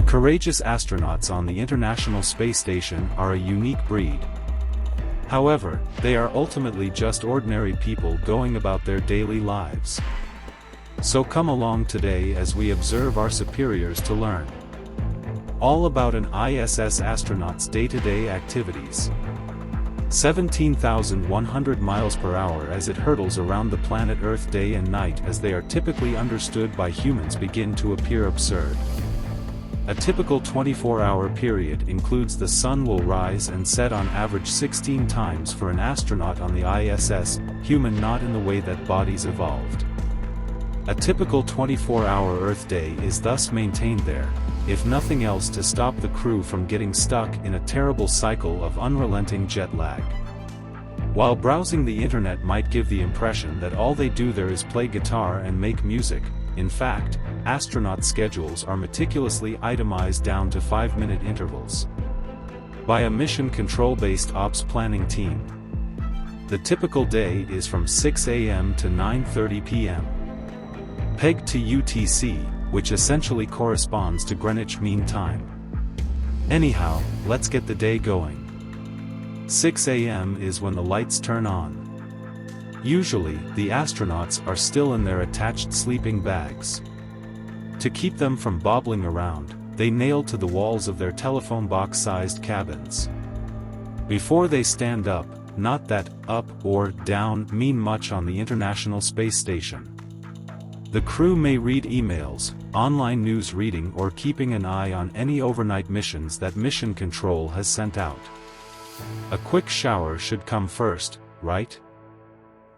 courageous astronauts on the International Space Station are a unique breed. However, they are ultimately just ordinary people going about their daily lives. So come along today as we observe our superiors to learn all about an ISS astronaut's day-to-day activities. 17,100 miles per hour as it hurtles around the planet Earth day and night, as they are typically understood by humans, begin to appear absurd. A typical 24-hour period includes the sun will rise and set on average 16 times for an astronaut on the ISS, human not in the way that bodies evolved. A typical 24-hour Earth day is thus maintained there, if nothing else to stop the crew from getting stuck in a terrible cycle of unrelenting jet lag. While browsing the internet might give the impression that all they do there is play guitar and make music, in fact, astronaut schedules are meticulously itemized down to 5-minute intervals by a mission control-based ops planning team. The typical day is from 6 a.m. to 9:30 p.m. pegged to UTC, which essentially corresponds to Greenwich Mean Time. Anyhow, let's get the day going. 6 a.m. is when the lights turn on. Usually, the astronauts are still in their attached sleeping bags. To keep them from bobbling around, they nail to the walls of their telephone box-sized cabins. Before they stand up, not that up or down mean much on the International Space Station. The crew may read emails, online news reading, or keeping an eye on any overnight missions that Mission Control has sent out. A quick shower should come first, right?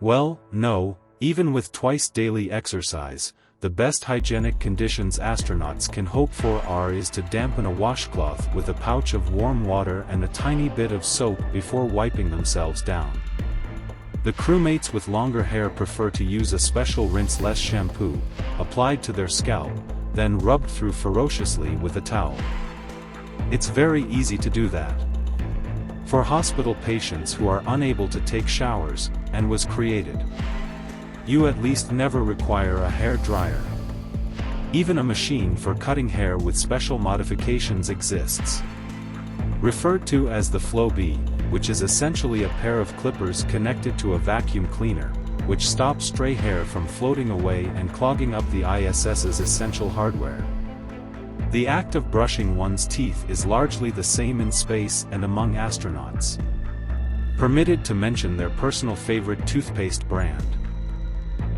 Well, no, even with twice daily exercise, the best hygienic conditions astronauts can hope for is to dampen a washcloth with a pouch of warm water and a tiny bit of soap before wiping themselves down. The crewmates with longer hair prefer to use a special rinse-less shampoo, applied to their scalp, then rubbed through ferociously with a towel. It's very easy to do that for hospital patients who are unable to take showers, and was created. You at least never require a hair dryer. Even a machine for cutting hair with special modifications exists, referred to as the Flow Bee, which is essentially a pair of clippers connected to a vacuum cleaner, which stops stray hair from floating away and clogging up the ISS's essential hardware. The act of brushing one's teeth is largely the same in space and among astronauts. Permitted to mention their personal favorite toothpaste brand.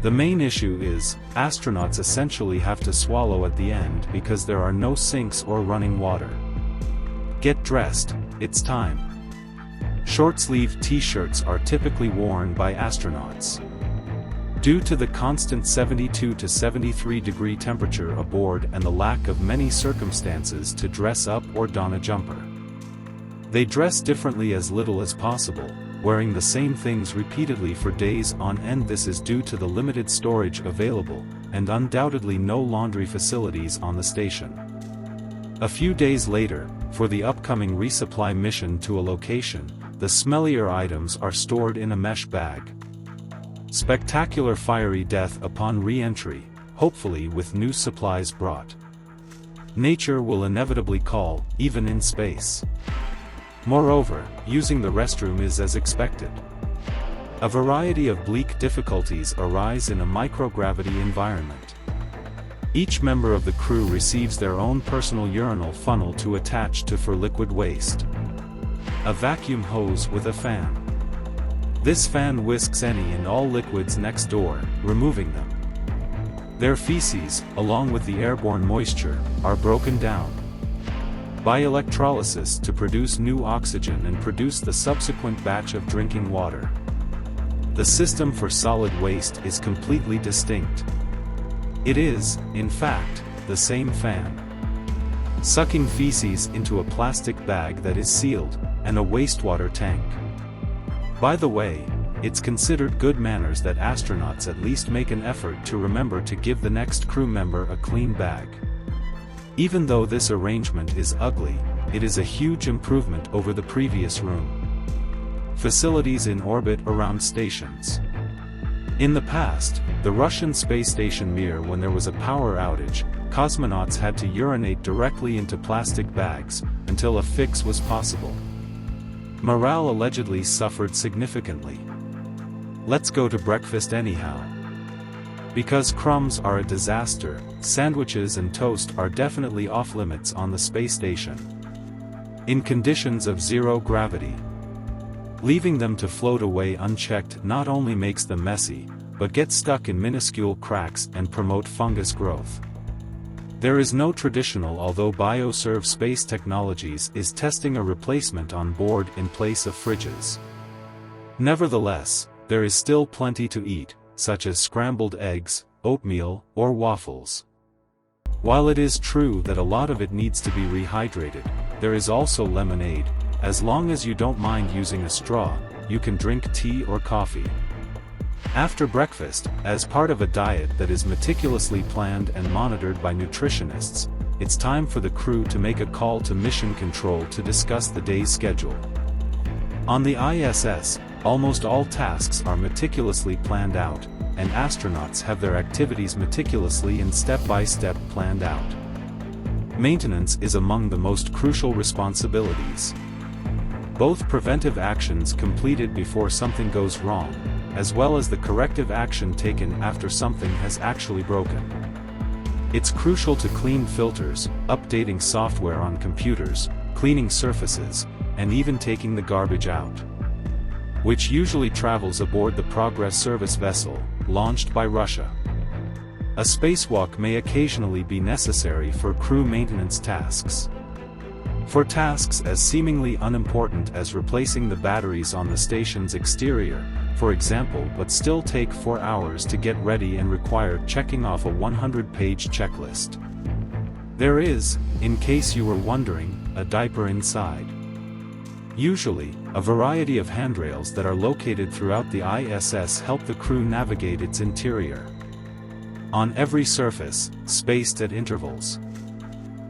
The main issue is, astronauts essentially have to swallow at the end because there are no sinks or running water. Get dressed, it's time. Short-sleeve t-shirts are typically worn by astronauts. Due to the constant 72 to 73 degree temperature aboard and the lack of many circumstances to dress up or don a jumper, they dress differently as little as possible, wearing the same things repeatedly for days on end. This is due to the limited storage available, and undoubtedly no laundry facilities on the station. A few days later, for the upcoming resupply mission to a location, the smellier items are stored in a mesh bag. Spectacular fiery death upon re-entry, hopefully with new supplies brought. Nature will inevitably call, even in space. Moreover, using the restroom is as expected. A variety of bleak difficulties arise in a microgravity environment. Each member of the crew receives their own personal urinal funnel to attach to for liquid waste. A vacuum hose with a fan. This fan whisks any and all liquids next door, removing them. Their feces, along with the airborne moisture, are broken down by electrolysis to produce new oxygen and produce the subsequent batch of drinking water. The system for solid waste is completely distinct. It is, in fact, the same fan, sucking feces into a plastic bag that is sealed, and a wastewater tank. By the way, it's considered good manners that astronauts at least make an effort to remember to give the next crew member a clean bag. Even though this arrangement is ugly, it is a huge improvement over the previous room. Facilities in orbit around stations. In the past, the Russian space station Mir, when there was a power outage, cosmonauts had to urinate directly into plastic bags, until a fix was possible. Morale allegedly suffered significantly. Let's go to breakfast anyhow. Because crumbs are a disaster, sandwiches and toast are definitely off-limits on the space station. In conditions of zero gravity, leaving them to float away unchecked not only makes them messy, but get stuck in minuscule cracks and promote fungus growth. There is no traditional, although BioServe Space Technologies is testing a replacement on board in place of fridges. Nevertheless, there is still plenty to eat, such as scrambled eggs, oatmeal, or waffles. While it is true that a lot of it needs to be rehydrated, there is also lemonade. As long as you don't mind using a straw, you can drink tea or coffee. After breakfast, as part of a diet that is meticulously planned and monitored by nutritionists, it's time for the crew to make a call to mission control to discuss the day's schedule. On the ISS, almost all tasks are meticulously planned out, and astronauts have their activities meticulously and step-by-step planned out. Maintenance is among the most crucial responsibilities. Both preventive actions completed before something goes wrong, as well as the corrective action taken after something has actually broken. It's crucial to clean filters, updating software on computers, cleaning surfaces, and even taking the garbage out, which usually travels aboard the Progress service vessel, launched by Russia. A spacewalk may occasionally be necessary for crew maintenance tasks. For tasks as seemingly unimportant as replacing the batteries on the station's exterior, for example, but still take 4 hours to get ready and require checking off a 100-page checklist. There is, in case you were wondering, a diaper inside. Usually, a variety of handrails that are located throughout the ISS help the crew navigate its interior. On every surface, spaced at intervals.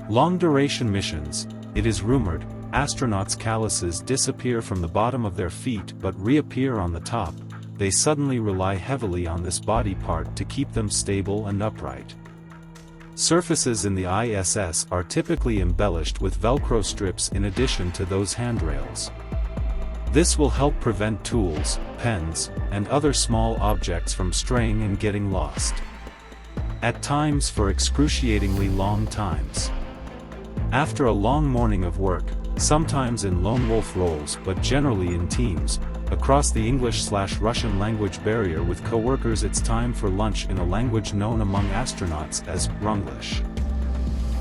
Long-duration missions, it is rumored, astronauts' calluses disappear from the bottom of their feet but reappear on the top. They suddenly rely heavily on this body part to keep them stable and upright. Surfaces in the ISS are typically embellished with Velcro strips in addition to those handrails. This will help prevent tools, pens, and other small objects from straying and getting lost. At times for excruciatingly long times. After a long morning of work, sometimes in lone wolf roles but generally in teams, across the English/Russian language barrier with co-workers, it's time for lunch in a language known among astronauts as Runglish.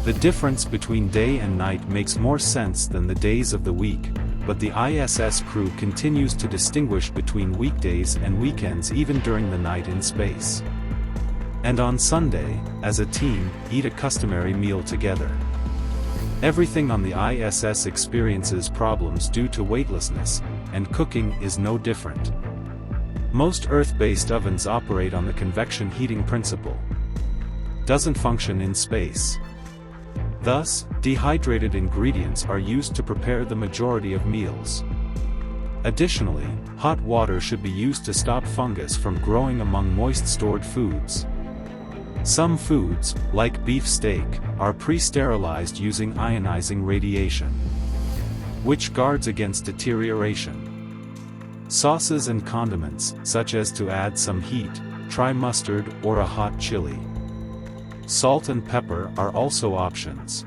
The difference between day and night makes more sense than the days of the week, but the ISS crew continues to distinguish between weekdays and weekends even during the night in space. And on Sunday, as a team, eat a customary meal together. Everything on the ISS experiences problems due to weightlessness, and cooking is no different. Most Earth-based ovens operate on the convection heating principle. Doesn't function in space. Thus, dehydrated ingredients are used to prepare the majority of meals. Additionally, hot water should be used to stop fungus from growing among moist stored foods. Some foods, like beef steak, are pre-sterilized using ionizing radiation, which guards against deterioration. Sauces and condiments, such as to add some heat, try mustard or a hot chili. Salt and pepper are also options.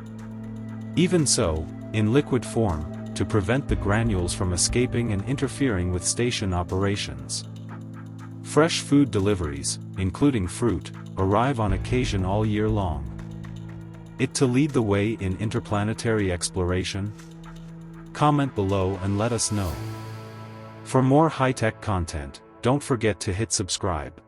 Even so, in liquid form, to prevent the granules from escaping and interfering with station operations. Fresh food deliveries, including fruit, arrive on occasion all year long. It to lead the way in interplanetary exploration? Comment below and let us know. For more high-tech content, don't forget to hit subscribe.